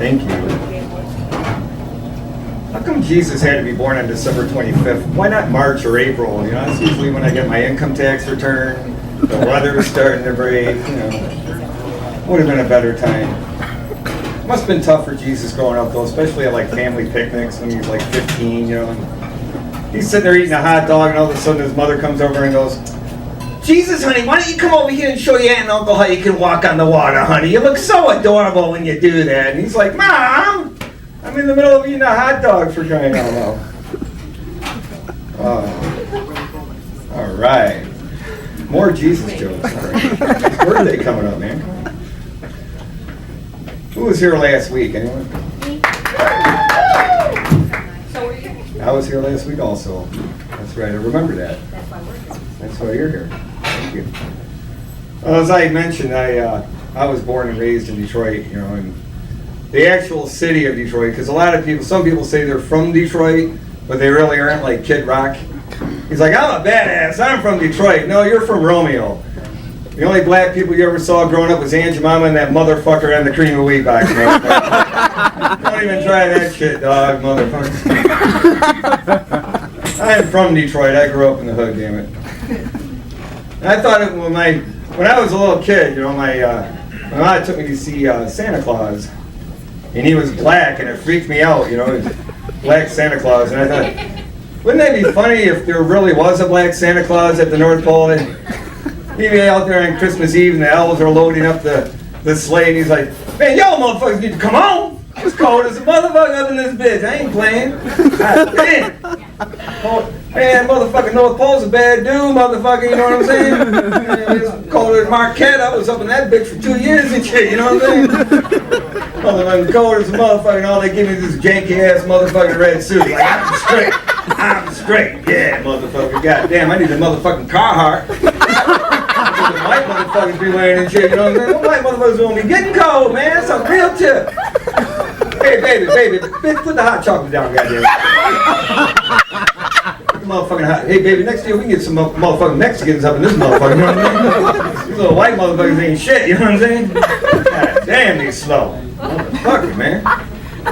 Thank you. How come Jesus had to be born on December 25th? Why not March or April? You know, that's usually when I get my income tax return. The weather's starting to break. You know, would have been a better time. Must have been tough for Jesus growing up, though, especially at like family picnics when he was like 15. You know, and he's sitting there eating a hot dog, and all of a sudden his mother comes over and goes, "Jesus, honey, why don't you come over here and show your aunt and uncle how you can walk on the water, honey? You look so adorable when you do that." And he's like, "Mom, I'm in the middle of eating a hot dog, for crying out loud." All right. More Jesus jokes. All right. Where are they coming up, man? Who was here last week? Anyone? So were you? I was here last week also. That's right. I remember that. That's why you're here. Thank you. Well, as I mentioned, I was born and raised in Detroit, you know, and the actual city of Detroit, because a lot of people, some people say they're from Detroit, but they really aren't, like Kid Rock. He's like, "I'm a badass, I'm from Detroit." No, you're from Romeo. The only black people you ever saw growing up was Aunt Jemima and that motherfucker on the cream of wheat box. Don't even try that shit, dog, motherfucker. I am from Detroit. I grew up in the hood, damn it. And I thought when I was a little kid, you know, my mom took me to see Santa Claus, and he was black, and it freaked me out, you know, black Santa Claus. And I thought, wouldn't that be funny if there really was a black Santa Claus at the North Pole? And he'd be out there on Christmas Eve, and the elves are loading up the sleigh, and he's like, "Man, y'all motherfuckers need to come on. It's cold as a motherfucker up in this bitch. I ain't playing. God damn. Oh, man, motherfucking North Pole's a bad dude, motherfucker, you know what I'm saying? It's cold as Marquette. I was up in that bitch for 2 years and shit, you know what I'm saying? Motherfucking cold as a motherfucker, and all they give me is this janky-ass motherfucking red suit. Like, I'm straight. I'm straight. Yeah, motherfucker. God damn, I need a motherfucking Carhartt. The white motherfuckers be wearing and shit, you know what I'm saying? Them white motherfuckers won't be getting cold, man. That's a real tip. Hey, baby, bitch, put the hot chocolate down, goddamn. Put the motherfucking hot. Hey, baby, next year we can get some motherfucking Mexicans up in this motherfucker, you know what I mean? These little white motherfuckers ain't shit, you know what I'm saying? God damn, they slow. Motherfucker, man.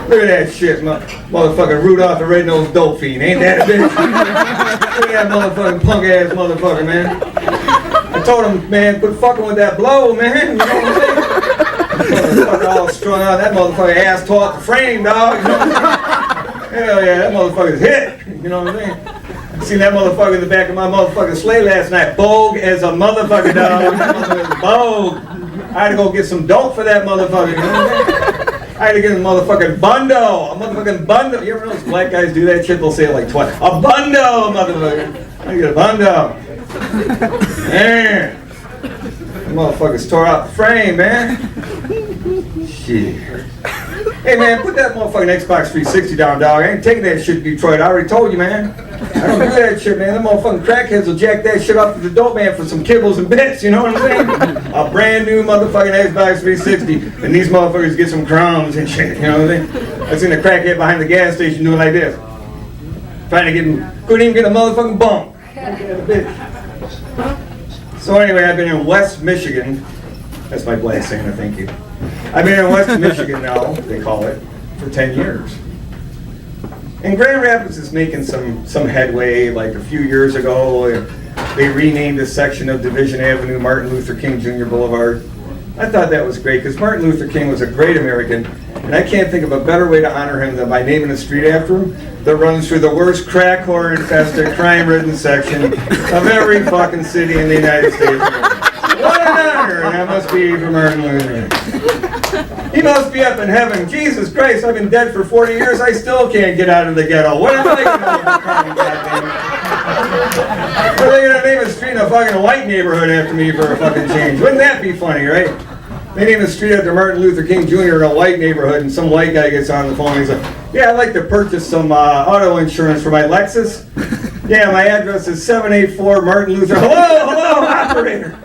Look at that shit, motherfucking Rudolph the Red-Nosed Dope Fiend. Ain't that a bitch? Look at that motherfucking punk-ass motherfucker, man. I told him, man, quit fucking with that blow, man. You know what I'm saying? Motherfucker all strung out. That motherfucker ass tore out the frame, dog. You know what I'm saying? Hell yeah, that motherfucker's hit. You know what I'm saying? I seen that motherfucker in the back of my motherfucking sleigh last night. Bogue as a motherfucker, dog. That motherfucker's bogue. I had to go get some dope for that motherfucker. You know what I'm saying? I had to get a motherfucking bundo. A motherfucking bundo. You ever know those black guys do that shit? They'll say it like twice. A bundo, motherfucker. I get a bundo. Man. That motherfuckers tore out the frame, man. Shit. Hey, man, put that motherfucking Xbox 360 down, dog. I ain't taking that shit to Detroit. I already told you, man. I don't do that shit, man. Them motherfucking crackheads will jack that shit up to the dope man for some kibbles and bits, you know what I'm saying? A brand new motherfucking Xbox 360, and these motherfuckers get some crumbs and shit, you know what I'm saying? I seen a crackhead behind the gas station doing like this. Trying to get him, couldn't even get a motherfucking bump. So anyway, I've been in West Michigan. That's my black Santa, thank you. I've been in West Michigan now, they call it, for 10 years. And Grand Rapids is making some headway. Like a few years ago, they renamed a section of Division Avenue Martin Luther King Jr. Boulevard. I thought that was great because Martin Luther King was a great American, and I can't think of a better way to honor him than by naming a street after him that runs through the worst crack whore infested, crime-ridden section of every fucking city in the United States. What an honor, and that must be for Martin Luther. He must be up in heaven. Jesus Christ, I've been dead for 40 years. I still can't get out of the ghetto. What am I going to do? Are they going to name a street in a fucking white neighborhood after me for a fucking change? Wouldn't that be funny, right? They name a street after Martin Luther King Jr. in a white neighborhood, and some white guy gets on the phone and he's like, "Yeah, I'd like to purchase some auto insurance for my Lexus. Yeah, my address is 784 Martin Luther. Hello, operator."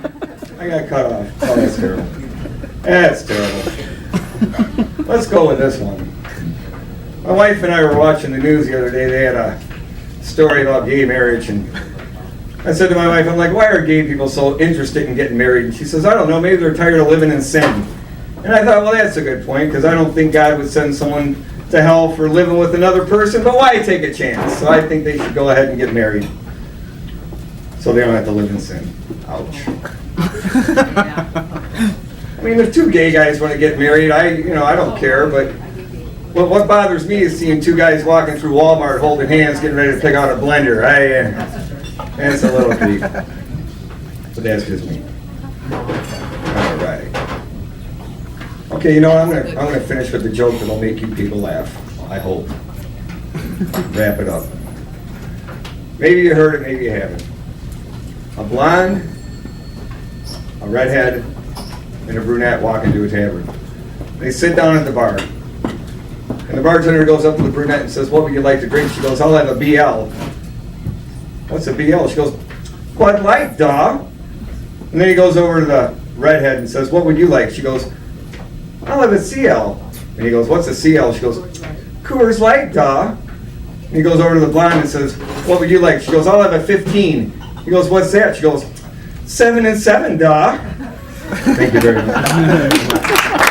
I got cut off. Oh, that's terrible. That's terrible. Let's go with this one. My wife and I were watching the news the other day. They had a story about gay marriage, and I said to my wife, I'm like, why are gay people so interested in getting married? And she says, I don't know, maybe they're tired of living in sin. And I thought, well, that's a good point, because I don't think God would send someone to hell for living with another person, but why take a chance? So I think they should go ahead and get married, so they don't have to live in sin. Ouch. I mean, if two gay guys want to get married, I don't care, but what bothers me is seeing two guys walking through Walmart holding hands, getting ready to pick out a blender. That's a little creep. But that's just me. All right. Okay, I'm gonna finish with the joke that'll make you people laugh. I hope. Wrap it up. Maybe you heard it, maybe you haven't. A blonde, a redhead, and a brunette walk into a tavern. They sit down at the bar. And the bartender goes up to the brunette and says, "What would you like to drink?" She goes, "I'll have a BL." "What's a BL?" She goes, "Bud Light, duh." And then he goes over to the redhead and says, "What would you like?" She goes, "I'll have a CL." And he goes, "What's a CL?" She goes, "Coors Light, duh." And he goes over to the blonde and says, "What would you like?" She goes, "I'll have a 15. He goes, "What's that?" She goes, 7 and 7, duh. Thank you very much.